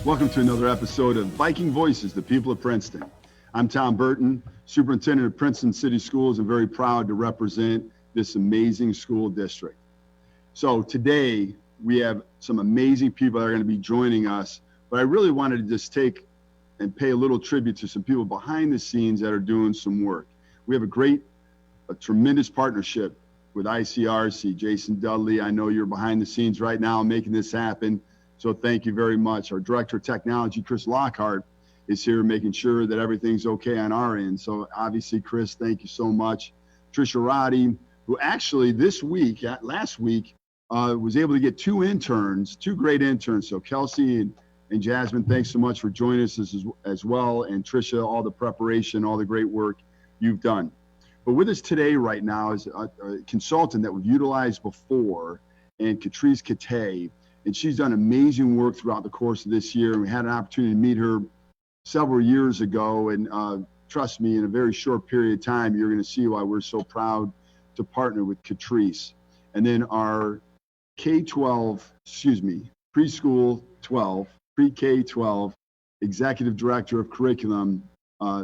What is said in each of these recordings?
Welcome to another episode of Viking Voices, the people of Princeton. I'm Tom Burton, Superintendent of Princeton City Schools, and very proud to represent this amazing school district. So today we have some amazing people that are going to be joining us, but I really wanted to just take and pay a little tribute to some people behind the scenes that are doing some work. We have a tremendous partnership with ICRC. Jason Dudley, I know you're behind the scenes right now making this happen. So thank you very much. Our Director of Technology, Chris Lockhart, is here making sure that everything's okay on our end. So obviously, Chris, thank you so much. Trisha Roddy, who actually last week, was able to get two great interns. So Kelsey and Jasmine, thanks so much for joining us as well. And Trisha, all the preparation, all the great work you've done. But with us today right now is a consultant that we've utilized before, and Katrice, and she's done amazing work throughout the course of this year. And we had an opportunity to meet her several years ago. And trust me, in a very short period of time, you're going to see why we're so proud to partner with Katrice. And then our preschool 12, pre-K-12 Executive Director of Curriculum,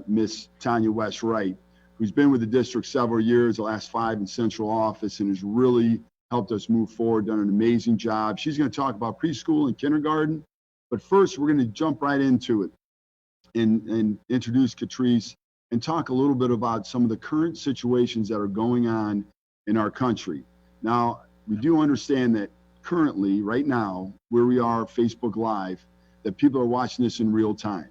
Miss Tonya Wright, who's been with the district several years, the last 5 in central office, and has really helped us move forward, done an amazing job. She's going to talk about preschool and kindergarten, but first we're going to jump right into it and introduce Katrice and talk a little bit about some of the current situations that are going on in our country. Now, we do understand that currently, right now, where we are, Facebook Live, that people are watching this in real time.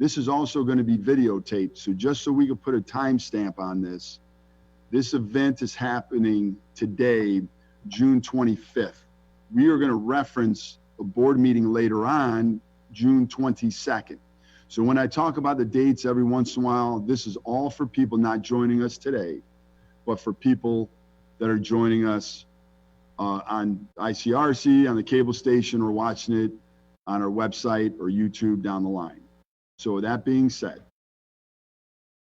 This is also going to be videotaped, so just so we can put a timestamp on this, this event is happening today, June 25th. We are going to reference a board meeting later on, June 22nd. So when I talk about the dates every once in a while, this is all for people not joining us today, but for people that are joining us on ICRC, on the cable station, or watching it on our website or YouTube down the line. So with that being said,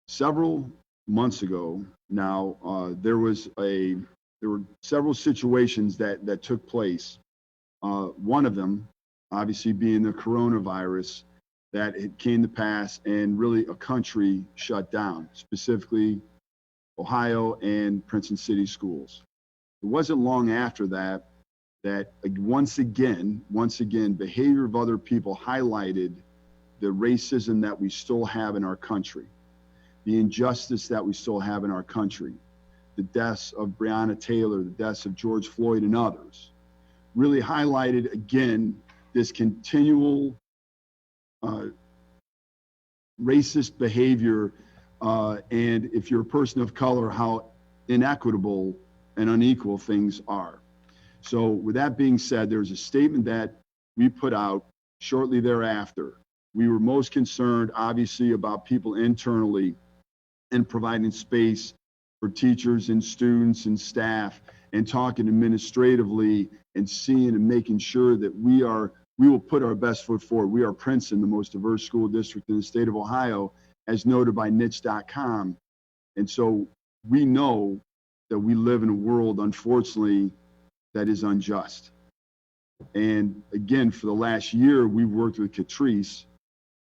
several months ago now, there were several situations that took place. One of them, obviously, being the coronavirus, that it came to pass and really a country shut down, specifically Ohio and Princeton City schools. It wasn't long after that once again, behavior of other people highlighted the racism that we still have in our country, the injustice that we still have in our country. The deaths of Breonna Taylor, the deaths of George Floyd and others, really highlighted again this continual racist behavior, and if you're a person of color, how inequitable and unequal things are. So with that being said, there's a statement that we put out shortly thereafter. We were most concerned, obviously, about people internally and providing space for teachers and students and staff, and talking administratively and seeing and making sure that we will put our best foot forward. We are Princeton, the most diverse school district in the state of Ohio, as noted by niche.com. And so we know that we live in a world, unfortunately, that is unjust. And again, for the last year, we've worked with Katrice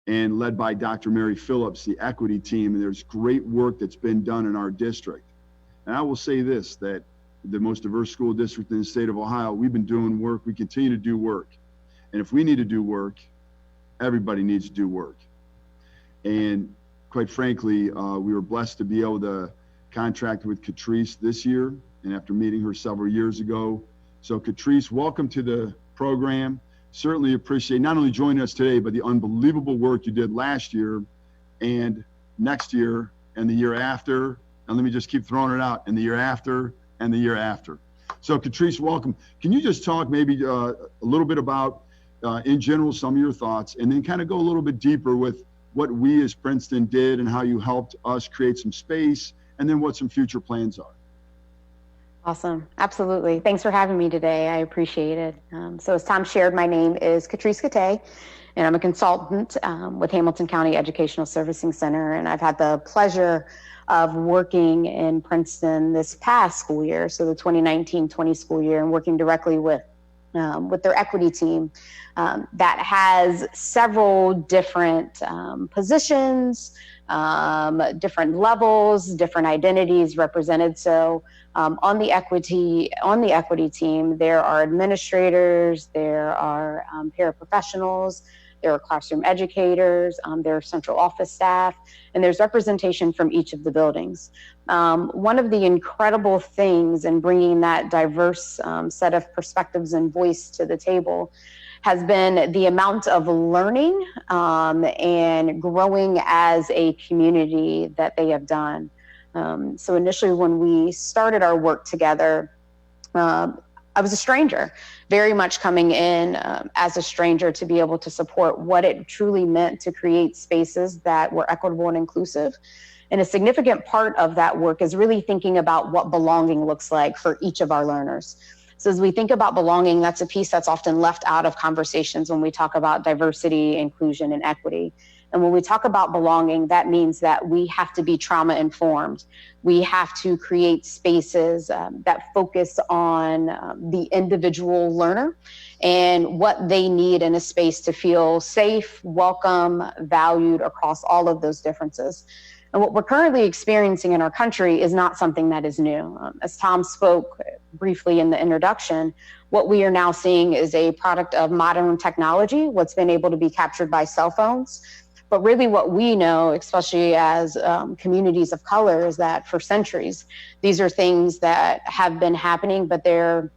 and led by Dr. Mary Phillips, the equity team, and there's great work that's been done in our district. And I will say this, that the most diverse school district in the state of Ohio, we've been doing work, we continue to do work. And if we need to do work, everybody needs to do work. And quite frankly, we were blessed to be able to contract with Katrice this year, and after meeting her several years ago. So Katrice, welcome to the program. Certainly appreciate not only joining us today, but the unbelievable work you did last year and next year and the year after. And let me just keep throwing it out, and the year after and the year after. So Katrice, welcome. Can you just talk maybe a little bit about, in general, some of your thoughts, and then kind of go a little bit deeper with what we as Princeton did and how you helped us create some space, and then what some future plans are. Awesome. Absolutely. Thanks for having me today. I appreciate it. So as Tom shared, my name is Katrice Katay, and I'm a consultant with Hamilton County Educational Servicing Center. And I've had the pleasure of working in Princeton this past school year, so the 2019-20 school year, and working directly with with their equity team that has several different positions, different levels, different identities represented. So on the equity team, there are administrators, there are paraprofessionals, there are classroom educators, there are central office staff, and there's representation from each of the buildings. One of the incredible things in bringing that diverse set of perspectives and voice to the table has been the amount of learning and growing as a community that they have done. So initially when we started our work together, I was a stranger, very much coming in as a stranger to be able to support what it truly meant to create spaces that were equitable and inclusive. And a significant part of that work is really thinking about what belonging looks like for each of our learners. So as we think about belonging, that's a piece that's often left out of conversations when we talk about diversity, inclusion, and equity. And when we talk about belonging, that means that we have to be trauma informed. We have to create spaces that focus on the individual learner and what they need in a space to feel safe, welcome, valued across all of those differences. And what we're currently experiencing in our country is not something that is new. As Tom spoke briefly in the introduction, what we are now seeing is a product of modern technology, what's been able to be captured by cell phones. But really what we know, especially as communities of color, is that for centuries, these are things that have been happening, but there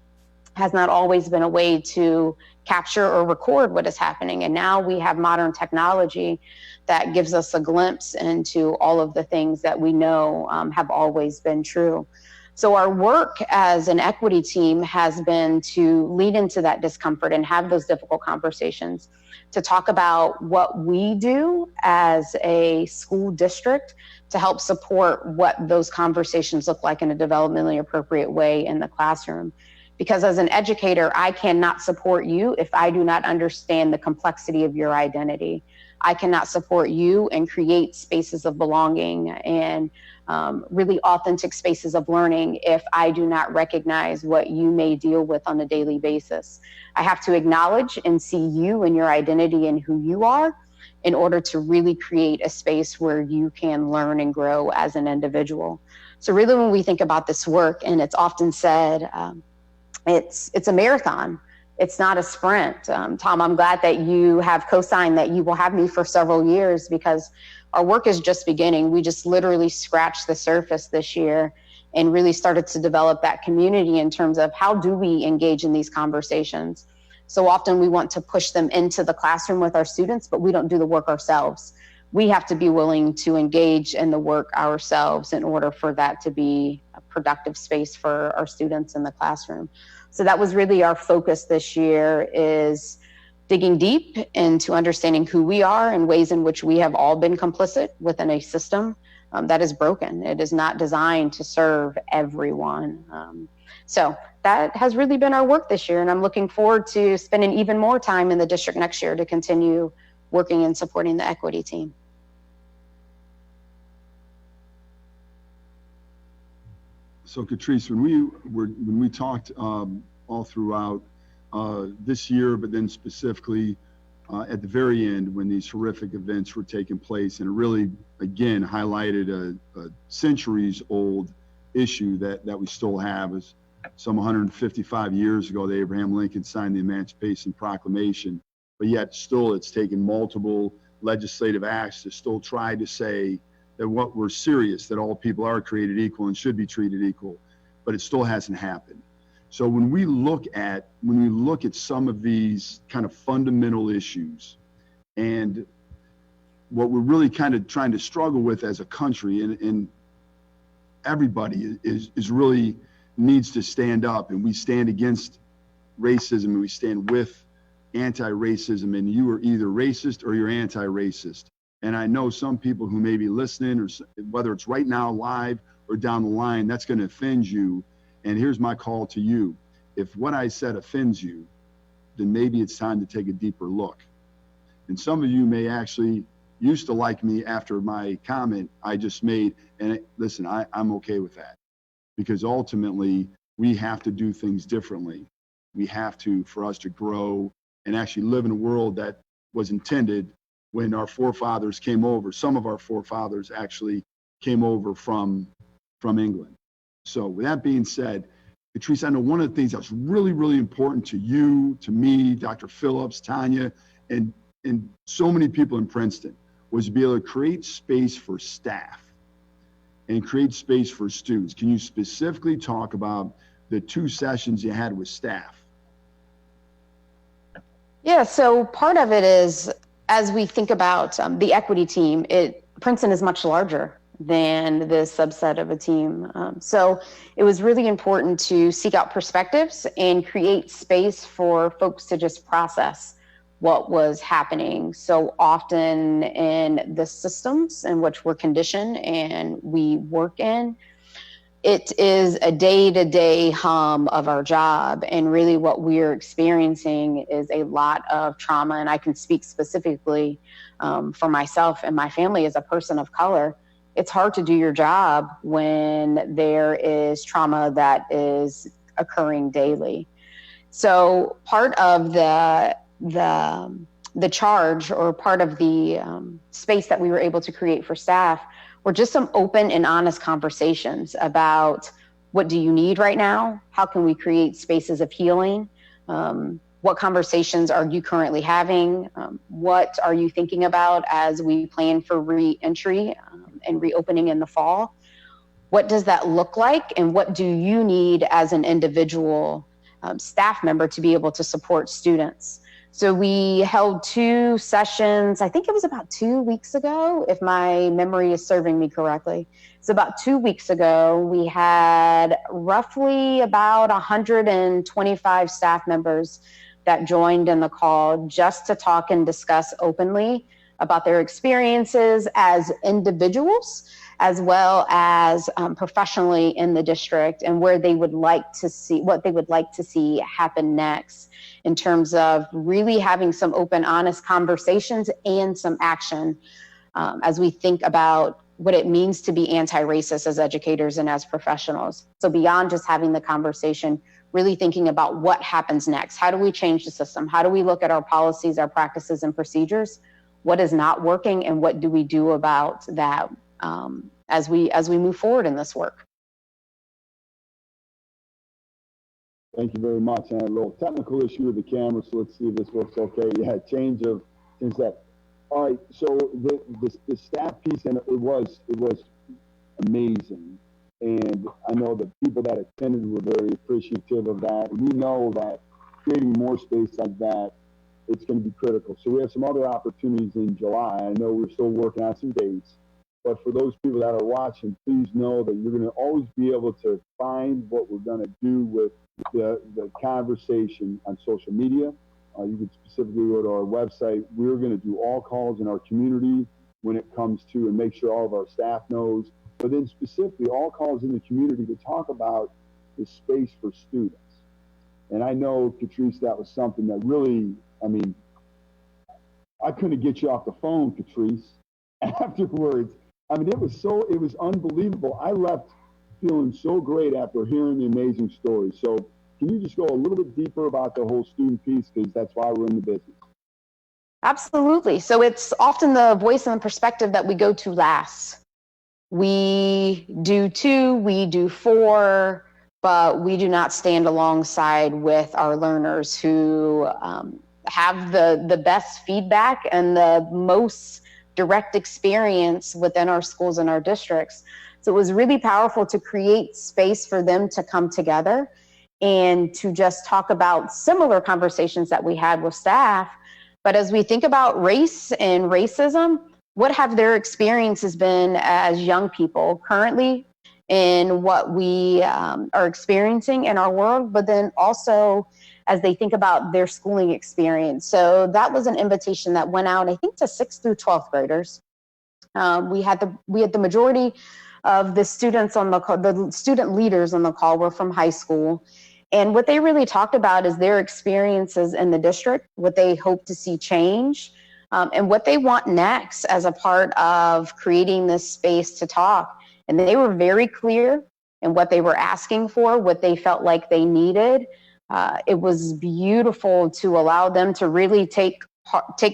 has not always been a way to capture or record what is happening. And now we have modern technology that gives us a glimpse into all of the things that we know have always been true. So our work as an equity team has been to lead into that discomfort and have those difficult conversations, to talk about what we do as a school district to help support what those conversations look like in a developmentally appropriate way in the classroom. Because as an educator, I cannot support you if I do not understand the complexity of your identity. I cannot support you and create spaces of belonging and really authentic spaces of learning if I do not recognize what you may deal with on a daily basis. I have to acknowledge and see you and your identity and who you are in order to really create a space where you can learn and grow as an individual. So really when we think about this work, and it's often said, it's a marathon. It's not a sprint. Tom, I'm glad that you have co-signed that you will have me for several years, because our work is just beginning. We just literally scratched the surface this year and really started to develop that community in terms of how do we engage in these conversations. So often we want to push them into the classroom with our students, but we don't do the work ourselves. We have to be willing to engage in the work ourselves in order for that to be a productive space for our students in the classroom. So that was really our focus this year, is digging deep into understanding who we are and ways in which we have all been complicit within a system that is broken. It is not designed to serve everyone. So that has really been our work this year, and I'm looking forward to spending even more time in the district next year to continue working and supporting the equity team. So Katrice, when we talked all throughout this year, but then specifically at the very end when these horrific events were taking place, and it really again highlighted a centuries-old issue that we still have. Is some 155 years ago that Abraham Lincoln signed the Emancipation Proclamation, but yet still it's taken multiple legislative acts to still try to say that what we're serious, that all people are created equal and should be treated equal, but it still hasn't happened. So when we look at some of these kind of fundamental issues, and what we're really kind of trying to struggle with as a country, and everybody is really needs to stand up, and we stand against racism and we stand with anti-racism, and you are either racist or you're anti-racist. And I know some people who may be listening, or whether it's right now live or down the line, that's going to offend you. And here's my call to you. If what I said offends you, then maybe it's time to take a deeper look. And some of you may actually used to like me after my comment I just made. And listen, I'm okay with that, because ultimately we have to do things differently. we have to for us to grow and actually live in a world that was intended when our forefathers came over. Some of our forefathers actually came over from England. So with that being said, Katrice, I know one of the things that's really, really important to you, to me, Dr. Phillips, Tonya, and so many people in Princeton was to be able to create space for staff and create space for students. Can you specifically talk about the 2 sessions you had with staff? Yeah, so part of it is, as we think about the equity team, Princeton is much larger than this subset of a team. So it was really important to seek out perspectives and create space for folks to just process what was happening so often in the systems in which we're conditioned and we work in. It is a day-to-day hum of our job, and really what we're experiencing is a lot of trauma. And I can speak specifically for myself and my family as a person of color. It's hard to do your job when there is trauma that is occurring daily. So part of the charge, or part of the space that we were able to create for staff, were just some open and honest conversations about, what do you need right now? How can we create spaces of healing? What conversations are you currently having? What are you thinking about as we plan for re-entry and reopening in the fall? What does that look like? And what do you need as an individual staff member to be able to support students? So we held 2 sessions, I think it was about 2 weeks ago, if my memory is serving me correctly. So about 2 weeks ago, we had roughly about 125 staff members that joined in the call just to talk and discuss openly about their experiences as individuals, as well as professionally in the district, and where they would like to see, what they would like to see happen next, in terms of really having some open, honest conversations and some action as we think about what it means to be anti-racist as educators and as professionals. So beyond just having the conversation, really thinking about what happens next. How do we change the system? How do we look at our policies, our practices and procedures? What is not working, and what do we do about that as we move forward in this work? Thank you very much. And a little technical issue with the camera, so let's see if this works okay. Yeah, change that. All right, so the staff piece, and it was amazing. And I know the people that attended were very appreciative of that. We know that creating more space like that, it's going to be critical. So we have some other opportunities in July. I know we're still working on some dates, but for those people that are watching, please know that you're going to always be able to find what we're going to do with the conversation on social media. You can specifically go to our website. We're going to do all calls in our community when it comes to, and make sure all of our staff knows, but then specifically all calls in the community to talk about the space for students. And I know, Katrice, that was something that really, I mean, I couldn't get you off the phone, Katrice, afterwards. I mean, it was unbelievable. I left feeling so great after hearing the amazing story. So can you just go a little bit deeper about the whole student piece, because that's why we're in the business? Absolutely. So it's often the voice and the perspective that we go to last. We do 2, we do 4, but we do not stand alongside with our learners who have the best feedback and the most direct experience within our schools and our districts. So it was really powerful to create space for them to come together and to just talk about similar conversations that we had with staff. But as we think about race and racism, what have their experiences been as young people currently in what we are experiencing in our world, but then also as they think about their schooling experience. So that was an invitation that went out, I think, to 6th through 12th graders. We had the majority of the students on the call, the student leaders on the call were from high school. And what they really talked about is their experiences in the district, what they hope to see change, and what they want next as a part of creating this space to talk. And they were very clear in what they were asking for, what they felt like they needed. It was beautiful to allow them to really take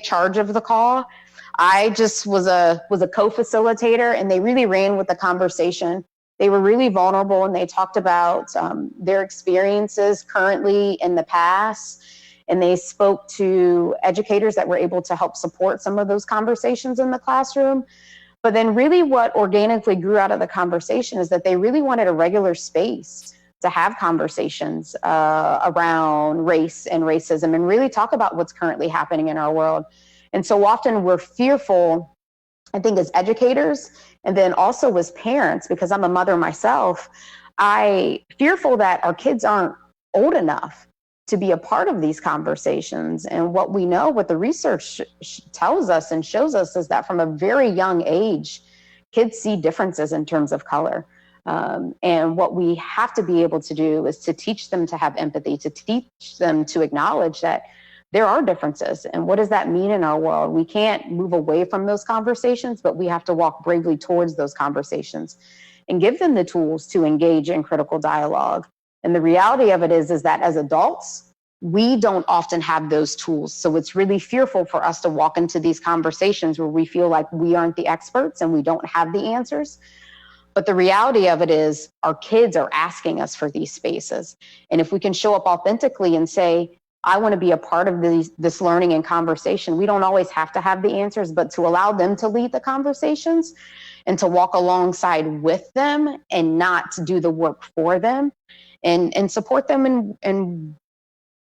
charge of the call. I just was a co-facilitator, and they really ran with the conversation. They were really vulnerable, and they talked about their experiences currently in the past, and they spoke to educators that were able to help support some of those conversations in the classroom. But then really what organically grew out of the conversation is that they really wanted a regular space to have conversations around race and racism and really talk about what's currently happening in our world. And so often we're fearful, I think, as educators, and then also as parents, because I'm a mother myself, I fearful that our kids aren't old enough to be a part of these conversations. And what we know, what the research tells us and shows us, is that from a very young age, kids see differences in terms of color. And what we have to be able to do is to teach them to have empathy, to teach them to acknowledge that there are differences. And what does that mean in our world? We can't move away from those conversations, but we have to walk bravely towards those conversations and give them the tools to engage in critical dialogue. And the reality of it is that as adults, we don't often have those tools. So it's really fearful for us to walk into these conversations where we feel like we aren't the experts and we don't have the answers. But the reality of it is our kids are asking us for these spaces. And if we can show up authentically and say, I want to be a part of this learning and conversation, we don't always have to have the answers, but to allow them to lead the conversations and to walk alongside with them and not to do the work for them, and support them in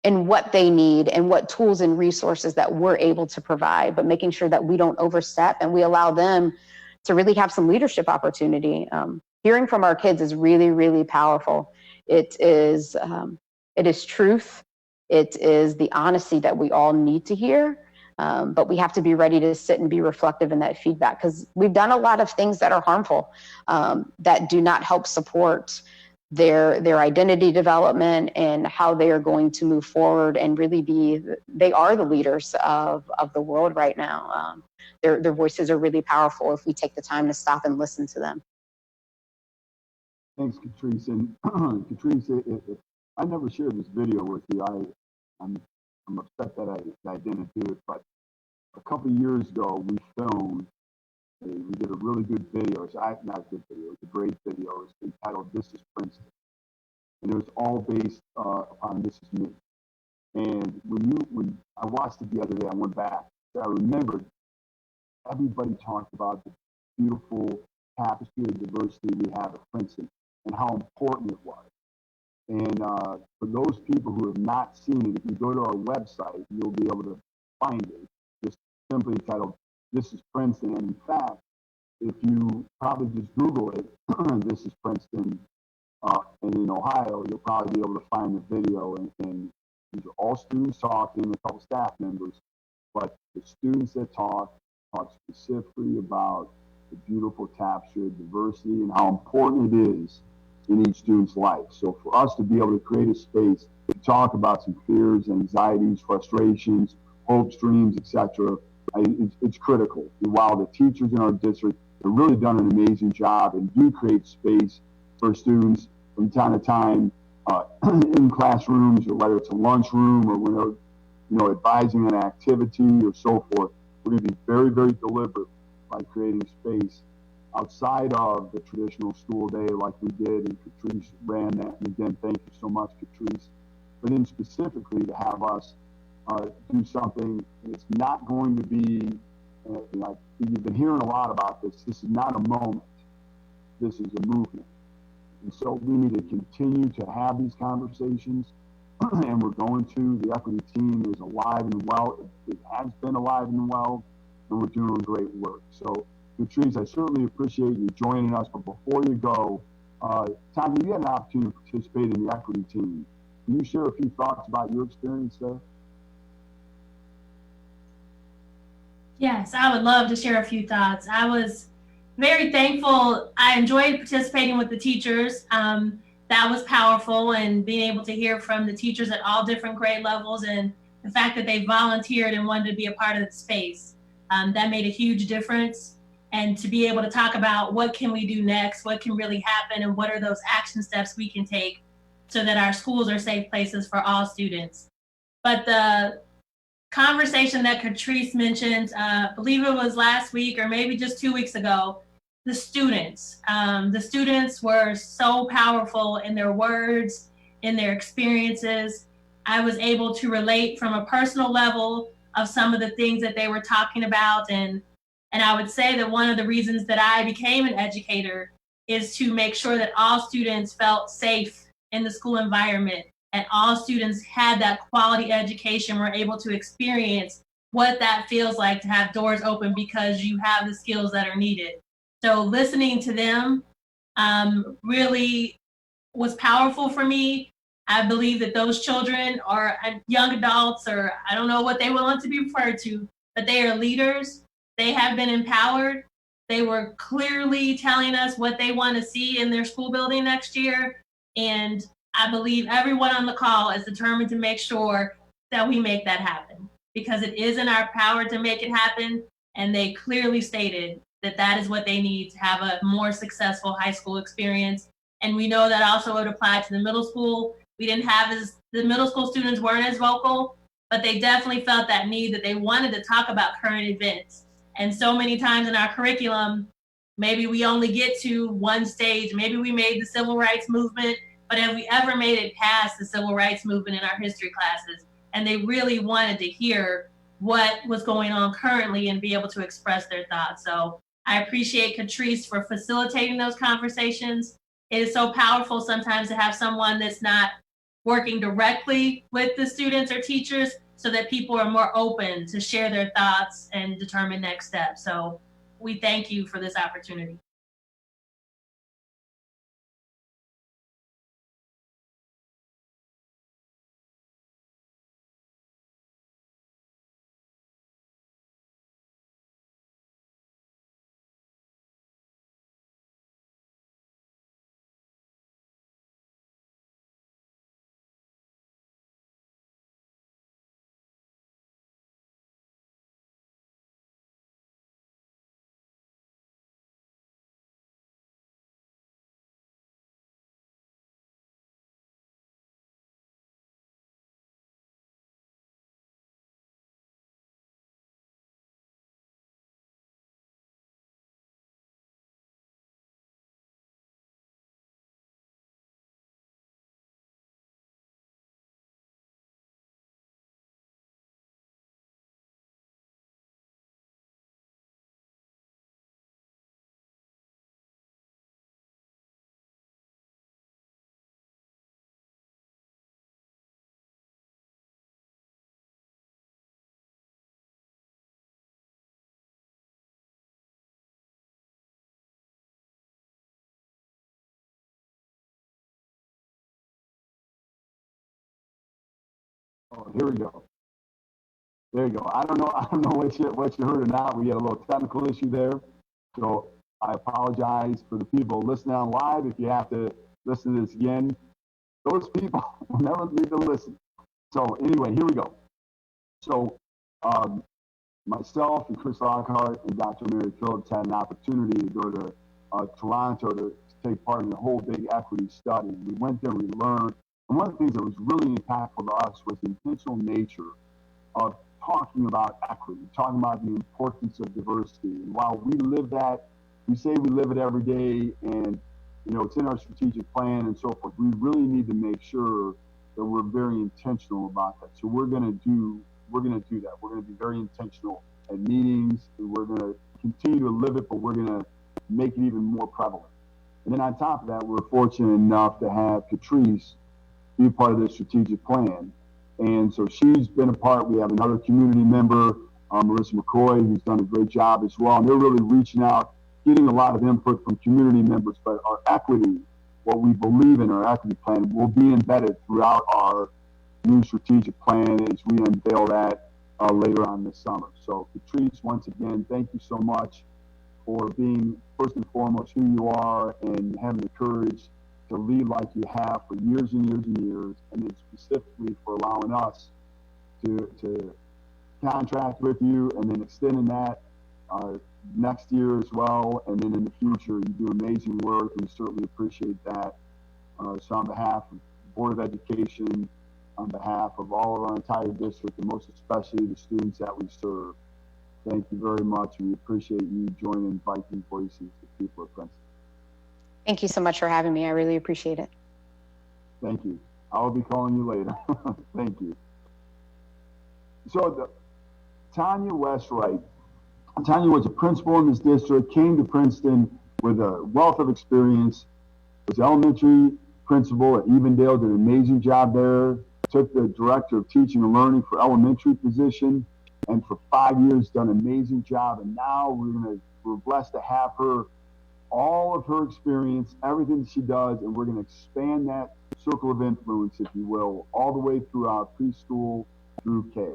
what they need and what tools and resources that we're able to provide, but making sure that we don't overstep and we allow them to really have some leadership opportunity. Hearing from our kids is really, really powerful. It is truth. It is the honesty that we all need to hear. But we have to be ready to sit and be reflective in that feedback, because we've done a lot of things that are harmful, that do not help support their identity development and how they are going to move forward and really they are the leaders of the world right now. Their voices are really powerful if we take the time to stop and listen to them. Thanks, Katrice. And Katrice, I never shared this video with you. I'm upset that I didn't do it, but a couple of years ago we did a really good video. It's not a good video, it's a great video. It's entitled "This is Princeton," and it was all based upon "This is me." And when I watched it the other day, I went back. I remembered everybody talked about the beautiful tapestry of diversity we have at Princeton and how important it was. And for those people who have not seen it, if you go to our website, you'll be able to find it. Just simply titled "This is Princeton." And in fact, if you probably just Google it, "This is Princeton," and in Ohio, you'll probably be able to find the video. And these are all students talking, a couple staff members, but the students that talk specifically about the beautiful tapestry of diversity and how important it is in each student's life. So for us to be able to create a space to talk about some fears, anxieties, frustrations, hopes, dreams, etc., it's critical. And while the teachers in our district have really done an amazing job and do create space for students from time to time in classrooms, or whether it's a lunchroom or when they're advising an activity or so forth, we're going to be very, very deliberate by creating space outside of the traditional school day like we did, and Katrice ran that. And again, thank you so much, Katrice. But then specifically to have us do something, it's not going to be, like you've been hearing a lot about this, this is not a moment, this is a movement. And so we need to continue to have these conversations, and we're going to. The equity team is alive and well. It has been alive and well, and we're doing great work. So Katrice, I certainly appreciate you joining us, but before you go, Tonya, you had an opportunity to participate in the equity team. Can you share a few thoughts about your experience there? Yes, I would love to share a few thoughts. I was very thankful. I enjoyed participating with the teachers. That was powerful, and being able to hear from the teachers at all different grade levels, and the fact that they volunteered and wanted to be a part of the space. That made a huge difference. And to be able to talk about what can we do next, what can really happen, and what are those action steps we can take so that our schools are safe places for all students. But the conversation that Katrice mentioned, I believe it was last week or maybe just 2 weeks ago, the students. The students were so powerful in their words, in their experiences. I was able to relate from a personal level of some of the things that they were talking about. And I would say that one of the reasons that I became an educator is to make sure that all students felt safe in the school environment and all students had that quality education, were able to experience what that feels like to have doors open because you have the skills that are needed. So listening to them really was powerful for me. I believe that those children are young adults, or I don't know what they want to be referred to, but they are leaders. They have been empowered. They were clearly telling us what they want to see in their school building next year. And I believe everyone on the call is determined to make sure that we make that happen, because it is in our power to make it happen. And they clearly stated that that is what they need to have a more successful high school experience. And we know that also would apply to the middle school. We didn't have the middle school students weren't as vocal, but they definitely felt that need, that they wanted to talk about current events. And so many times in our curriculum, maybe we only get to one stage. Maybe we made the civil rights movement, but have we ever made it past the civil rights movement in our history classes? And they really wanted to hear what was going on currently and be able to express their thoughts. So I appreciate Katrice for facilitating those conversations. It is so powerful sometimes to have someone that's not working directly with the students or teachers, so that people are more open to share their thoughts and determine next steps. So we thank you for this opportunity. Oh, here we go. There you go. I don't know what you heard or not. We had a little technical issue there. So I apologize for the people listening on live. If you have to listen to this again, those people will never need to listen. So anyway, here we go. So myself and Chris Lockhart and Dr. Mary Phillips had an opportunity to go to Toronto to take part in the whole big equity study. We went there, we learned. And one of the things that was really impactful to us was the intentional nature of talking about equity, talking about the importance of diversity. And while we live that, we say we live it every day, and it's in our strategic plan and so forth. We really need to make sure that we're very intentional about that. So we're going to do that. We're going to be very intentional at meetings, and we're going to continue to live it, but we're going to make it even more prevalent. And then on top of that, we're fortunate enough to have Katrice be a part of the strategic plan. And so she's been a part. We have another community member, Marissa McCoy, who's done a great job as well. And they're really reaching out, getting a lot of input from community members. But our equity, what we believe in our equity plan, will be embedded throughout our new strategic plan as we unveil that later on this summer. So Katrice, once again, thank you so much for being first and foremost who you are and having the courage to lead like you have for years and years and years, and then specifically for allowing us to contract with you, and then extending that next year as well, and then in the future. You do amazing work, and we certainly appreciate that. So on behalf of Board of Education, on behalf of all of our entire district, and most especially the students that we serve. Thank you very much. We appreciate you joining Viking Voices, the people of Princeton. Thank you so much for having me. I really appreciate it. Thank you. I'll be calling you later. Thank you. So Tonya Wright. Tonya was a principal in this district, came to Princeton with a wealth of experience, was elementary principal at Evendale, did an amazing job there, took the director of teaching and learning for elementary position, and for 5 years done an amazing job. And now we're blessed to have her, all of her experience, everything she does, and we're going to expand that circle of influence, if you will, all the way throughout preschool through K,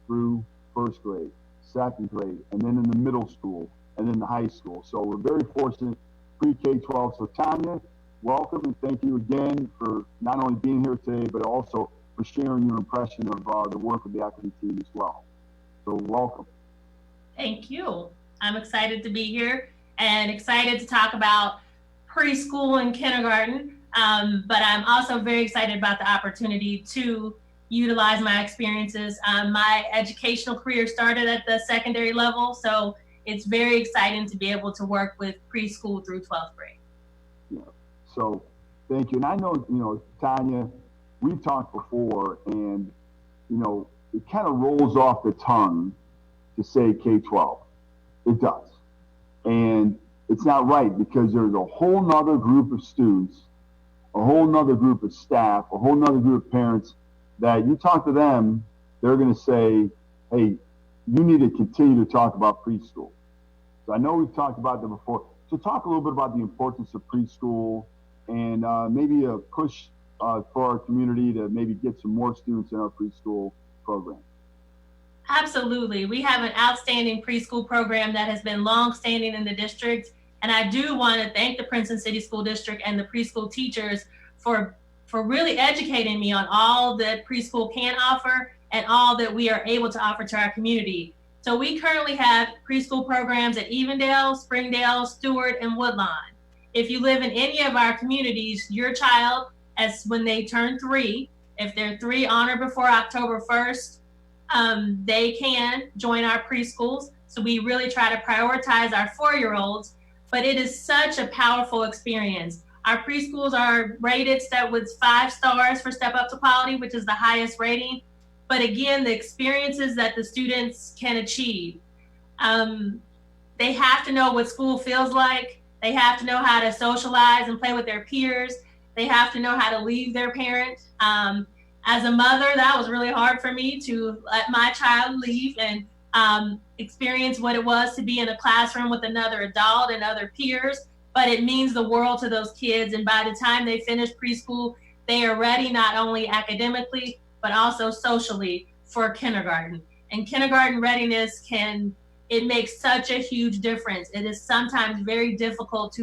through first grade, second grade, and then in the middle school, and then the high school. So we're very fortunate, pre-K-12. So Tonya, welcome, and thank you again for not only being here today, but also for sharing your impression of the work of the equity team as well. So welcome. Thank you. I'm excited to be here and excited to talk about preschool and kindergarten. But I'm also very excited about the opportunity to utilize my experiences. My educational career started at the secondary level, so it's very exciting to be able to work with preschool through 12th grade. Yeah. So thank you. And I know, Tonya, we've talked before, and, it kind of rolls off the tongue to say K-12. It does. And it's not right, because there's a whole nother group of students, a whole nother group of staff, a whole nother group of parents that you talk to them, they're going to say, hey, you need to continue to talk about preschool. So I know we've talked about that before. So talk a little bit about the importance of preschool, and maybe a push for our community to maybe get some more students in our preschool program. Absolutely. We have an outstanding preschool program that has been long-standing in the district. And I do want to thank the Princeton City School District and the preschool teachers for really educating me on all that preschool can offer and all that we are able to offer to our community. So we currently have preschool programs at Evendale, Springdale, Stewart, and Woodlawn. If you live in any of our communities, your child, when they turn 3, if they're 3 on or before October 1st, they can join our preschools. So we really try to prioritize our 4-year-olds, but it is such a powerful experience. Our preschools are rated with 5 stars for Step Up to Quality, which is the highest rating. But again, the experiences that the students can achieve, they have to know what school feels like. They have to know how to socialize and play with their peers. They have to know how to leave their parent. As a mother, that was really hard for me to let my child leave and experience what it was to be in a classroom with another adult and other peers. But it means the world to those kids. And by the time they finish preschool, they are ready not only academically, but also socially for kindergarten. And kindergarten readiness it makes such a huge difference. It is sometimes very difficult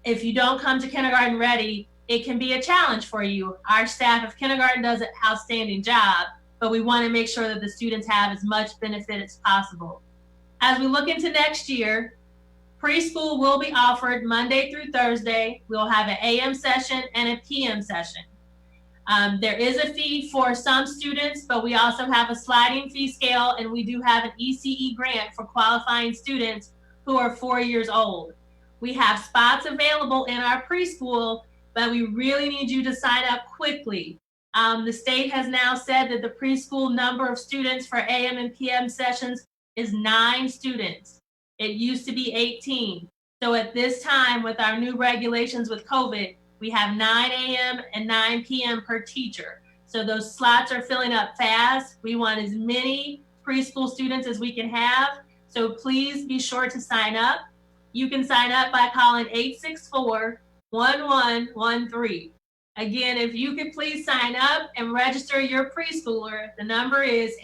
if you don't come to kindergarten ready, it can be a challenge for you. Our staff of kindergarten does an outstanding job, but we want to make sure that the students have as much benefit as possible. As we look into next year, preschool will be offered Monday through Thursday. We'll have an AM session and a PM session. There is a fee for some students, but we also have a sliding fee scale, and we do have an ECE grant for qualifying students who are 4 years old. We have spots available in our preschool, but we really need you to sign up quickly. The state has now said that the preschool number of students for AM and PM sessions is 9 students. It used to be 18. So at this time, with our new regulations with COVID, we have 9 AM and 9 PM per teacher. So those slots are filling up fast. We want as many preschool students as we can have. So please be sure to sign up. You can sign up by calling 864-1113. Again, if you could please sign up and register your preschooler, the number is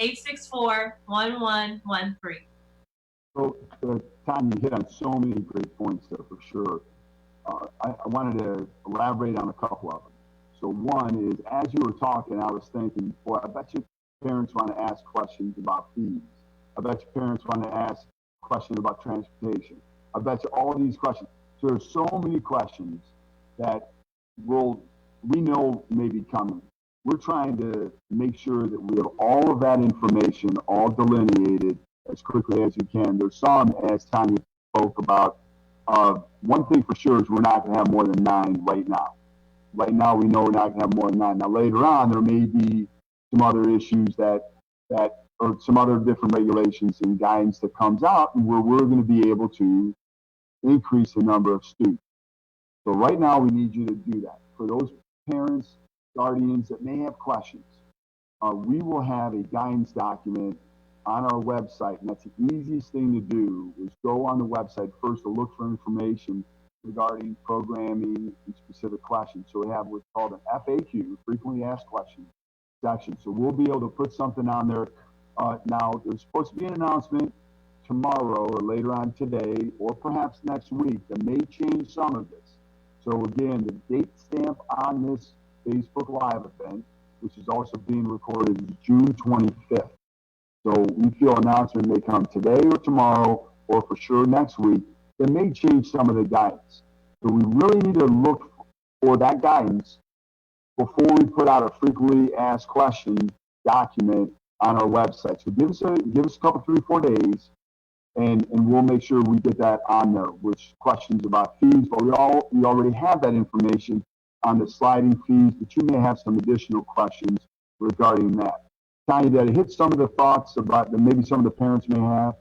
864-1113. So, Tom, you hit on so many great points there for sure. I wanted to elaborate on a couple of them. So one is, as you were talking, I was thinking, boy, I bet you parents want to ask questions about fees. I bet you parents want to ask questions about transportation. I bet you all these questions. So there's so many questions that will we know may be coming. We're trying to make sure that we have all of that information all delineated as quickly as we can. There's some, as Tonya spoke about, one thing for sure is we're not going to have more than 9 right now. Right now, we know we're not going to have more than 9. Now, later on, there may be some other issues or some other different regulations and guidance that comes out where we're going to be able to increase the number of students. So right now, we need you to do that. For those parents, guardians that may have questions, we will have a guidance document on our website, and that's the easiest thing to do is go on the website first to look for information regarding programming and specific questions. So we have what's called an FAQ, frequently asked questions section. So we'll be able to put something on there. Now, there's supposed to be an announcement tomorrow or later on today, or perhaps next week, that may change some of this. So again, the date stamp on this Facebook Live event, which is also being recorded, is June 25th. So we feel an announcement may come today or tomorrow, or for sure next week, that may change some of the guidance. So we really need to look for that guidance before we put out a frequently asked question document on our website. So give us a couple, 3-4 days, and we'll make sure we get that on there, which questions about fees, but we already have that information on the sliding fees, but you may have some additional questions regarding that. Tonya, did I hit some of the thoughts about that maybe some of the parents may have?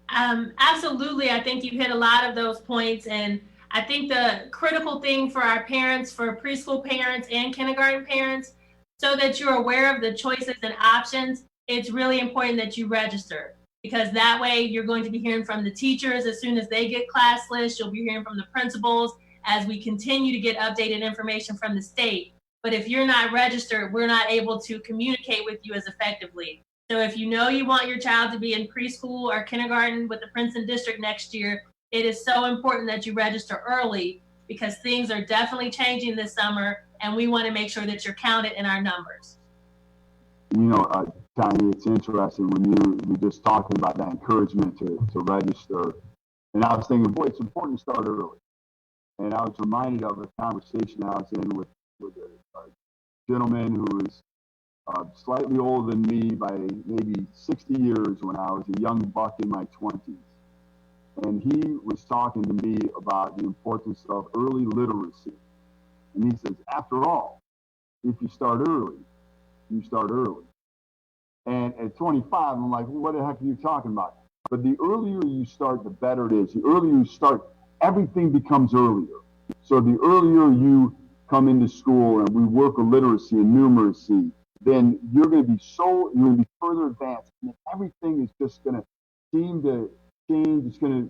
Absolutely. I think you hit a lot of those points. And I think the critical thing for our parents, for preschool parents and kindergarten parents, so that you're aware of the choices and options, it's really important that you register, because that way you're going to be hearing from the teachers as soon as they get class lists. You'll be hearing from the principals as we continue to get updated information from the state. But if you're not registered, we're not able to communicate with you as effectively. So if you know you want your child to be in preschool or kindergarten with the Princeton District next year, it is so important that you register early, because things are definitely changing this summer, and we want to make sure that you're counted in our numbers. You know, Tonya, it's interesting when you were just talking about that encouragement to register. And I was thinking, boy, it's important to start early. And I was reminded of a conversation I was in with a gentleman who was slightly older than me by maybe 60 years when I was a young buck in my 20s. And he was talking to me about the importance of early literacy. And he says, after all, if you start early, you start early. And at 25, I'm like, well, what the heck are you talking about? But the earlier you start, the better it is. The earlier you start, everything becomes earlier. So the earlier you come into school and we work with literacy and numeracy, then you're going to be further advanced, and everything is just going to seem to change. It's going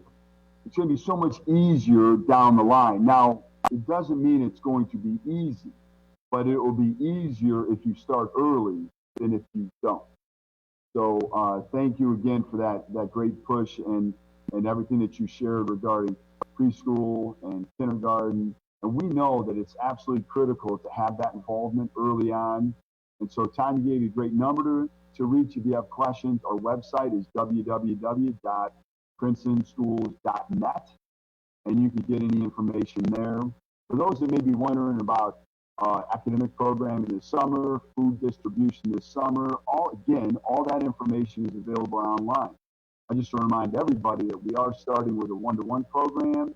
to be so much easier down the line. Now, it doesn't mean it's going to be easy, but it will be easier if you start early than if you don't. So thank you again for that great push and everything that you shared regarding preschool and kindergarten. And we know that it's absolutely critical to have that involvement early on. And so Tonya gave you a great number to reach if you have questions. Our website is www.princetonschools.net, and you can get any information there. For those that may be wondering about academic programming this summer, food distribution this summer, all that information is available online. I just want to remind everybody that we are starting with a one-to-one program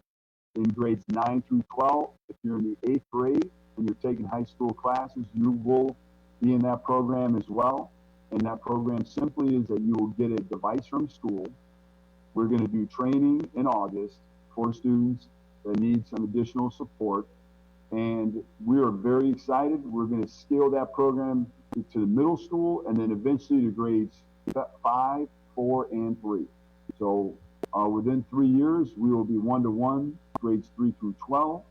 in grades 9 through 12. If you're in the 8th grade and you're taking high school classes, you will be in that program as well. And that program simply is that you will get a device from school. We're going to do training in August for students that need some additional support. And we are very excited. We're going to scale that program to the middle school and then eventually to grades 5, 4, and 3. So within 3 years, we will be one-to-one, grades 3 through 12.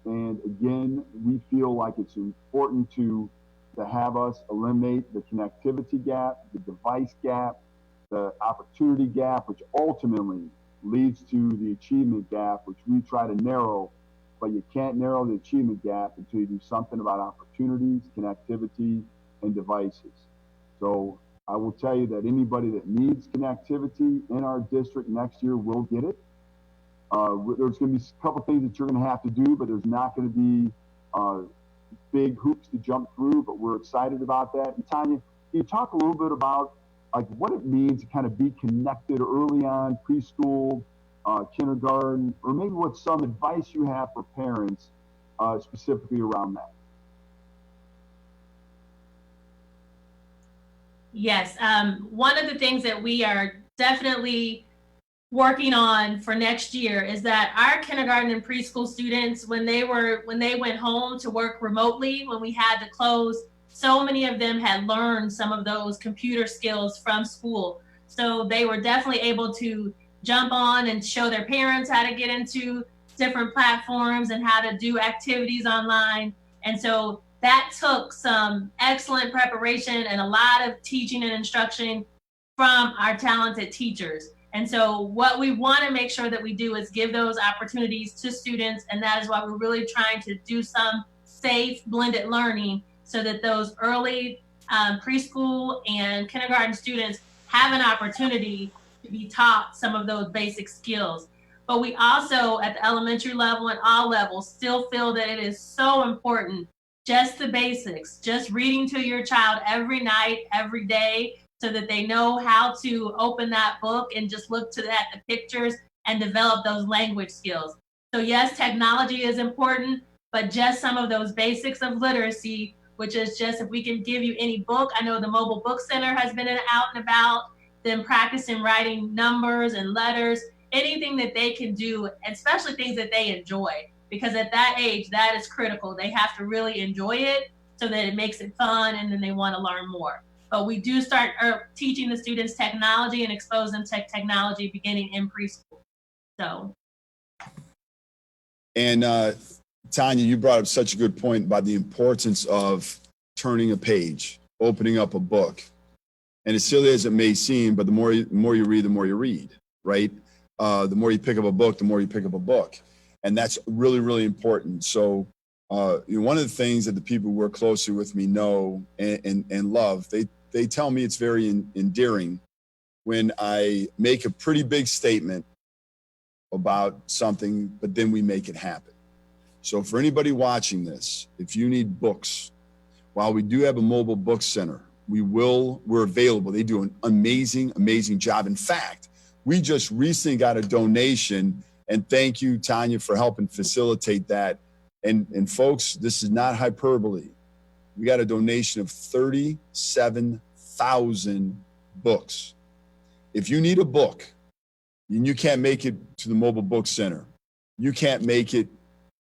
And again, we feel like it's important to have us eliminate the connectivity gap, the device gap, the opportunity gap, which ultimately leads to the achievement gap, which we try to narrow. But you can't narrow the achievement gap until you do something about opportunities, connectivity, and devices. So I will tell you that anybody that needs connectivity in our district next year will get it. There's going to be a couple things that you're going to have to do, but there's not going to be uh, big hoops to jump through, but we're excited about that. And Tonya, can you talk a little bit about like what it means to kind of be connected early on, preschool, kindergarten, or maybe what some advice you have for parents specifically around that? Yes, one of the things that we are definitely working on for next year is that our kindergarten and preschool students, when they went home to work remotely, when we had to close, so many of them had learned some of those computer skills from school. So they were definitely able to jump on and show their parents how to get into different platforms and how to do activities online. And so that took some excellent preparation and a lot of teaching and instruction from our talented teachers. And so what we want to make sure that we do is give those opportunities to students. And that is why we're really trying to do some safe blended learning so that those early preschool and kindergarten students have an opportunity to be taught some of those basic skills. But we also, at the elementary level and all levels, still feel that it is so important, just the basics, just reading to your child every night, every day, so that they know how to open that book and just look to that, the pictures, and develop those language skills. So yes, technology is important, but just some of those basics of literacy, which is just if we can give you any book. I know the Mobile Book Center has been out and about, them practicing writing numbers and letters, anything that they can do, especially things that they enjoy, because at that age, that is critical. They have to really enjoy it so that it makes it fun and then they want to learn more. But we do start teaching the students technology and expose them to technology beginning in preschool. So. And Tonya, you brought up such a good point about the importance of turning a page, opening up a book. And as silly as it may seem, but the more you read, the more you read, right? The more you pick up a book, the more you pick up a book. And that's really, really important. So one of the things that the people who work closely with me know and love, they tell me it's very endearing when I make a pretty big statement about something, but then we make it happen. So for anybody watching this, if you need books, while we do have a mobile book center, we're available. They do an amazing, amazing job. In fact, we just recently got a donation, and thank you, Tonya, for helping facilitate that. And folks, this is not hyperbole. We got a donation of 37,000 books. If you need a book and you can't make it to the mobile book center, you can't make it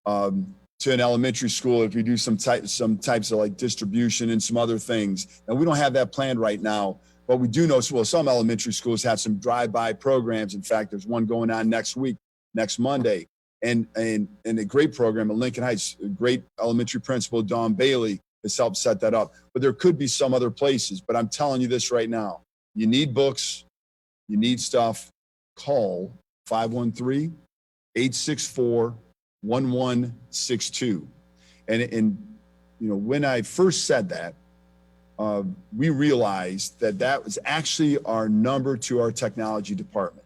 to an elementary school if you do some types of like distribution and some other things. And we don't have that planned right now, but we do know, well, some elementary schools have some drive-by programs. In fact, there's one going on next week, next Monday. And a great program at Lincoln Heights, a great elementary principal, Dawn Bailey, has helped set that up. But there could be some other places. But I'm telling you this right now. You need books. You need stuff. Call 513-864-1162. And when I first said that, we realized that was actually our number to our technology department.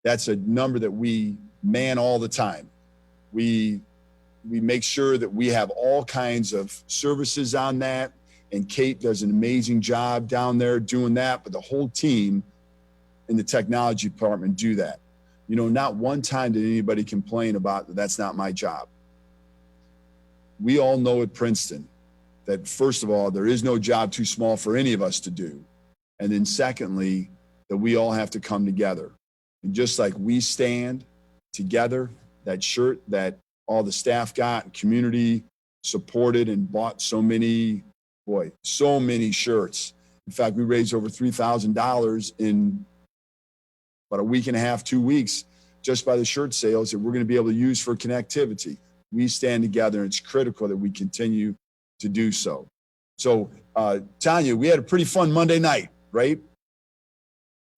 That's a number that we man all the time. We make sure that we have all kinds of services on that. And Kate does an amazing job down there doing that, but the whole team in the technology department do that. Not one time did anybody complain about that's not my job. We all know at Princeton that, first of all, there is no job too small for any of us to do. And then secondly, that we all have to come together. And just like we stand together, that shirt that all the staff got, community supported and bought so many shirts. In fact, we raised over $3,000 in about a week and a half, 2 weeks, just by the shirt sales that we're going to be able to use for connectivity. We stand together, and it's critical that we continue to do so. So, Tonya, we had a pretty fun Monday night, right?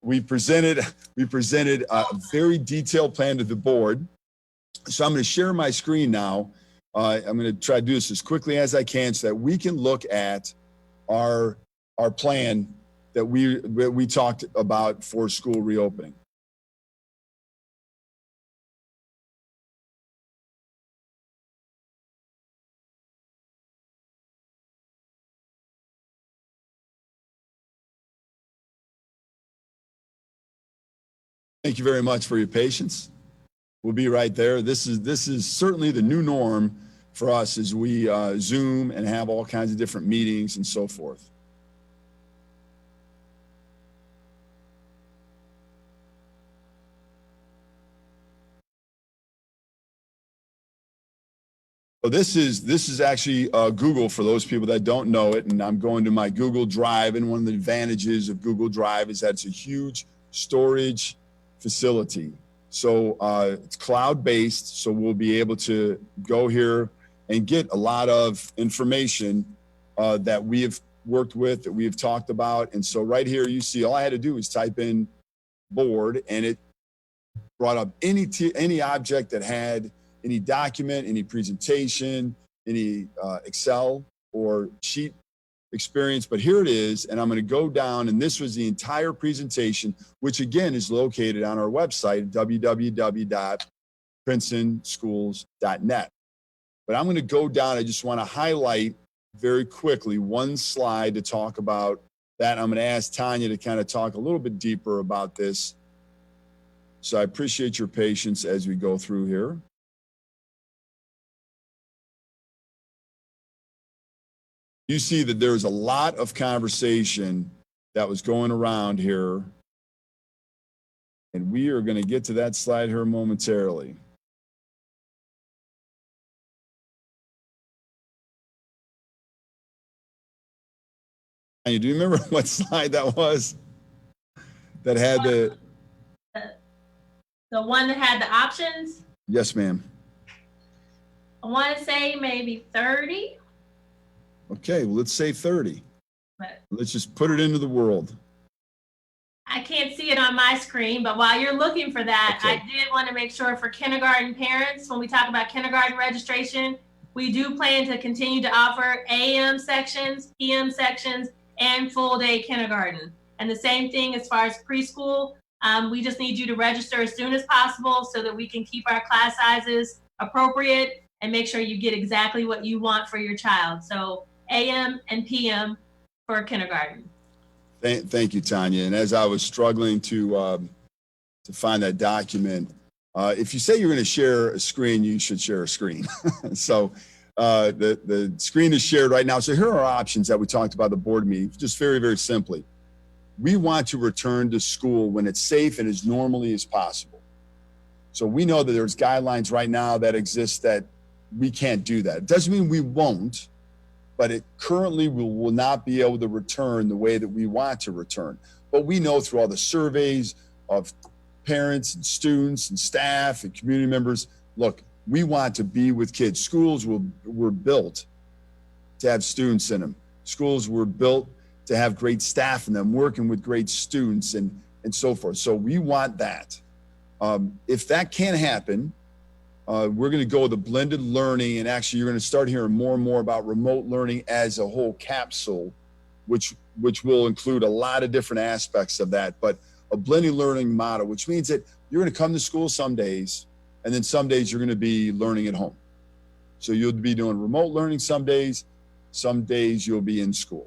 We presented a very detailed plan to the board. So I'm going to share my screen now. I'm going to try to do this as quickly as I can so that we can look at our plan that we talked about for school reopening. Thank you very much for your patience. We'll be right there. This is certainly the new norm for us as we Zoom and have all kinds of different meetings and so forth. So this is actually Google for those people that don't know it, and I'm going to my Google Drive, and one of the advantages of Google Drive is that it's a huge storage facility. So it's cloud-based, so we'll be able to go here and get a lot of information that we have worked with, that we have talked about. And so right here, you see, all I had to do was type in board, and it brought up any object that had any document, any presentation, any Excel or sheet experience. But here it is, and I'm going to go down, and this was the entire presentation, which again is located on our website, www.princetonsschools.net. But I'm going to go down. I just want to highlight very quickly one slide to talk about that. I'm going to ask Tonya to kind of talk a little bit deeper about this. So I appreciate your patience as we go through here. You see that there's a lot of conversation that was going around here. And we are going to get to that slide here momentarily. And do you remember what slide that was? That had the one that had the options? Yes, ma'am. I want to say maybe 30. Okay, well, let's say 30. But let's just put it into the world. I can't see it on my screen, but while you're looking for that, Okay. I did want to make sure for kindergarten parents, when we talk about kindergarten registration, we do plan to continue to offer AM sections, PM sections, and full day kindergarten. And the same thing as far as preschool. We just need you to register as soon as possible so that we can keep our class sizes appropriate and make sure you get exactly what you want for your child. So AM and PM for kindergarten. Thank you, Tonya. And as I was struggling to find that document, if you say you're going to share a screen, you should share a screen. So the screen is shared right now. So here are our options that we talked about at the board meeting, just very, very simply. We want to return to school when it's safe and as normally as possible. So we know that there's guidelines right now that exist that we can't do that. It doesn't mean we won't, but it currently will not be able to return the way that we want to return. But we know through all the surveys of parents and students and staff and community members, look, we want to be with kids. Schools were built to have students in them. Schools were built to have great staff in them, working with great students and so forth. So we want that. If that can't happen, we're going to go with a blended learning, and actually you're going to start hearing more and more about remote learning as a whole capsule, which will include a lot of different aspects of that, but a blended learning model, which means that you're going to come to school some days, and then some days you're going to be learning at home. So you'll be doing remote learning some days you'll be in school.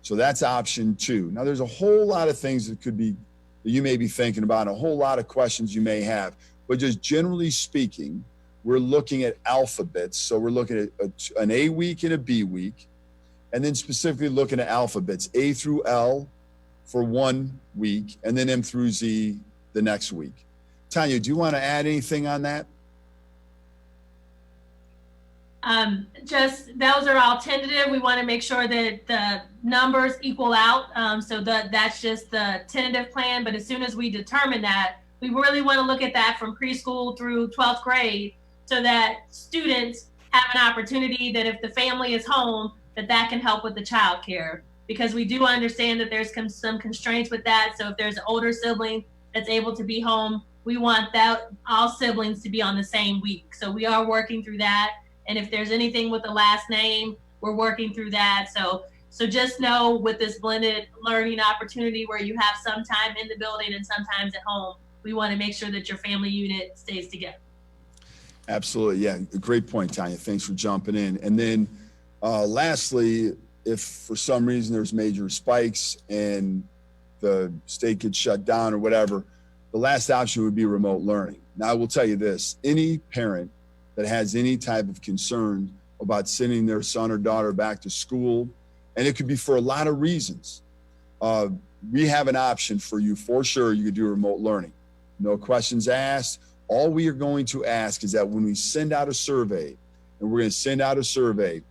So that's option 2. Now there's a whole lot of things that you may be thinking about, and a whole lot of questions you may have. But just generally speaking, we're looking at alphabets. So we're looking at an A week and a B week, and then specifically looking at alphabets, A through L for 1 week, and then M through Z the next week. Tonya, do you want to add anything on that? Just those are all tentative. We want to make sure that the numbers equal out. So that's just the tentative plan. But as soon as we determine that, we really want to look at that from preschool through 12th grade so that students have an opportunity that if the family is home, that can help with the child care. Because we do understand that there's some constraints with that. So if there's an older sibling that's able to be home, we want that all siblings to be on the same week. So we are working through that. And if there's anything with the last name, we're working through that. So just know with this blended learning opportunity where you have some time in the building and sometimes at home, we want to make sure that your family unit stays together. Absolutely. Yeah. Great point, Tonya. Thanks for jumping in. And then lastly, if for some reason there's major spikes and the state gets shut down or whatever, the last option would be remote learning. Now, I will tell you this, any parent that has any type of concern about sending their son or daughter back to school, and it could be for a lot of reasons, we have an option for you for sure. You could do remote learning. No questions asked. All we are going to ask is that when we send out a survey, and we're going to send out a survey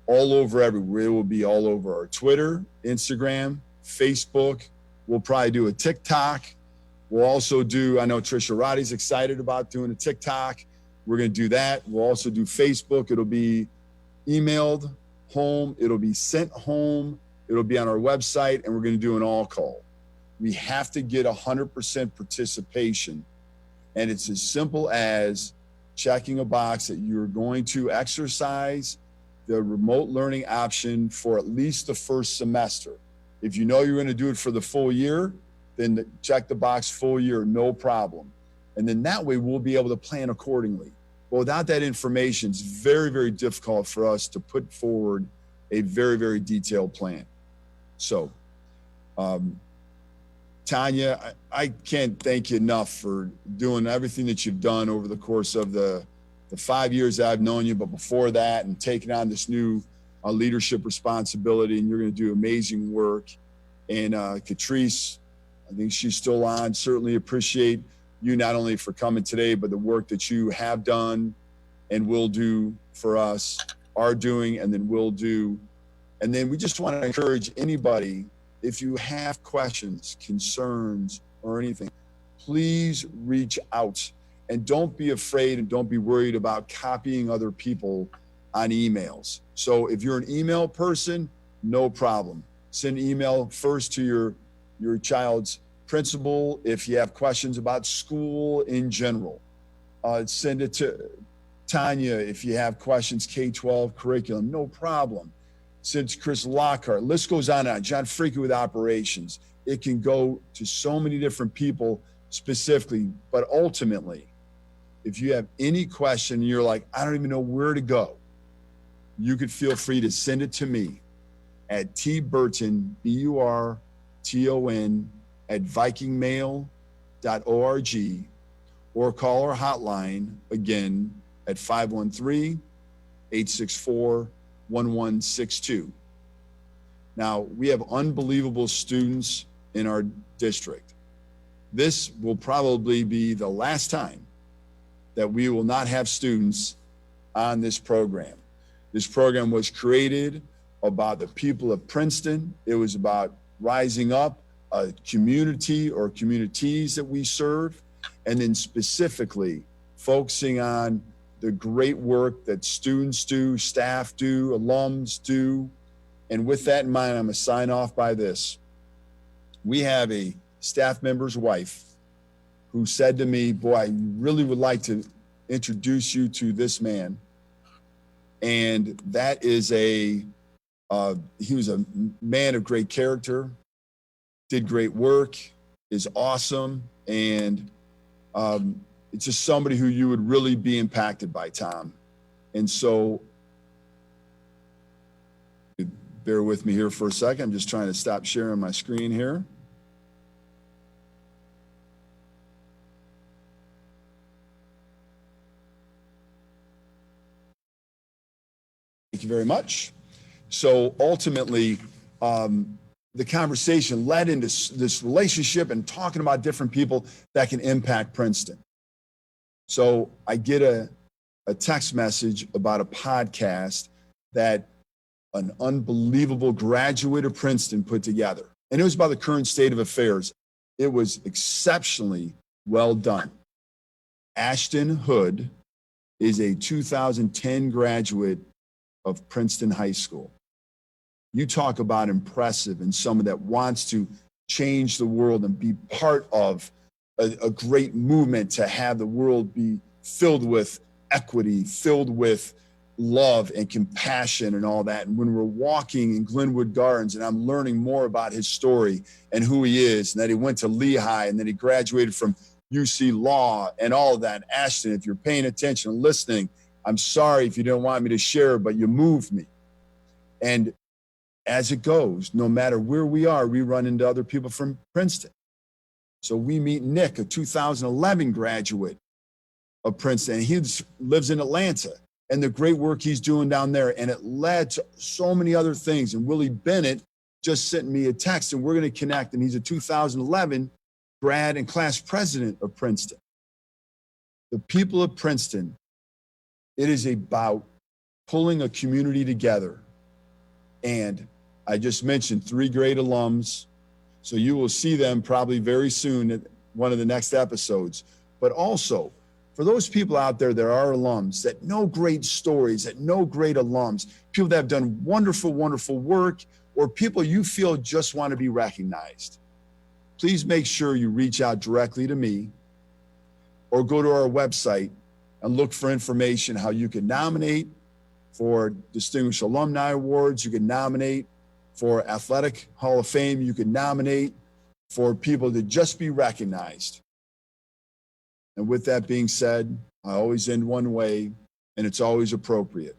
all over everywhere, it will be all over our Twitter, Instagram, Facebook. We'll probably do a TikTok. We'll also do, I know Trisha Roddy's excited about doing a TikTok. We're going to do that. We'll also do Facebook. It'll be emailed home. It'll be sent home. It'll be on our website, and we're going to do an all call. We have to get 100% participation. And it's as simple as checking a box that you're going to exercise the remote learning option for at least the first semester. If you know you're going to do it for the full year, then check the box full year, no problem. And then that way we'll be able to plan accordingly. But without that information, it's very, very difficult for us to put forward a very, very detailed plan. So, Tonya, I can't thank you enough for doing everything that you've done over the course of the 5 years that I've known you, but before that, and taking on this new leadership responsibility, and you're going to do amazing work. And Katrice, I think she's still on. Certainly appreciate you not only for coming today, but the work that you have done and will do for us, are doing, and then will do. And then we just want to encourage anybody, if you have questions, concerns, or anything, please reach out. And don't be afraid and don't be worried about copying other people on emails. So if you're an email person, no problem. Send email first to your child's principal if you have questions about school in general. Send it to Tonya if you have questions, K-12 curriculum, no problem. Send it to Chris Lockhart. List goes on and on. John Freaky with operations. It can go to so many different people specifically, but ultimately, if you have any question and you're like, I don't even know where to go, you could feel free to send it to me at tburton, BURTON, at vikingmail.org, or call our hotline again at 513-864-1162. Now, we have unbelievable students in our district. This will probably be the last time that we will not have students on this program. This program was created about the people of Princeton. It was about rising up a community or communities that we serve, and then specifically focusing on the great work that students do, staff do, alums do. And with that in mind, I'm gonna sign off by this. We have a staff member's wife who said to me, boy, I really would like to introduce you to this man. And that is he was a man of great character, did great work, is awesome. And it's just somebody who you would really be impacted by, Tom. And so, bear with me here for a second. I'm just trying to stop sharing my screen here. Thank you very much. So ultimately, the conversation led into this relationship and talking about different people that can impact Princeton. So I get a text message about a podcast that an unbelievable graduate of Princeton put together. And it was about the current state of affairs. It was exceptionally well done. Ashton Hood is a 2010 graduate of Princeton High School. You talk about impressive and someone that wants to change the world and be part of a great movement to have the world be filled with equity, filled with love and compassion and all that. And when we're walking in Glenwood Gardens and I'm learning more about his story and who he is, and that he went to Lehigh and then he graduated from UC Law and all of that. Ashton, if you're paying attention and listening, I'm sorry if you don't want me to share, but you moved me. And as it goes, no matter where we are, we run into other people from Princeton. So we meet Nick, a 2011 graduate of Princeton, and he lives in Atlanta, and the great work he's doing down there. And it led to so many other things. And Willie Bennett just sent me a text, and we're going to connect. And he's a 2011 grad and class president of Princeton. The people of Princeton, it is about pulling a community together. And I just mentioned 3 great alums. So you will see them probably very soon at one of the next episodes. But also, for those people out there that are alums, that know great stories, that know great alums, people that have done wonderful, wonderful work, or people you feel just want to be recognized, please make sure you reach out directly to me or go to our website and look for information how you can nominate for Distinguished Alumni Awards. You can nominate for Athletic Hall of Fame. You can nominate for people to just be recognized. And with that being said, I always end one way, and it's always appropriate,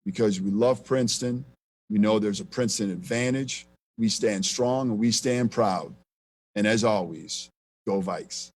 because we love Princeton. We know there's a Princeton advantage. We stand strong and we stand proud. And as always, go Vikes.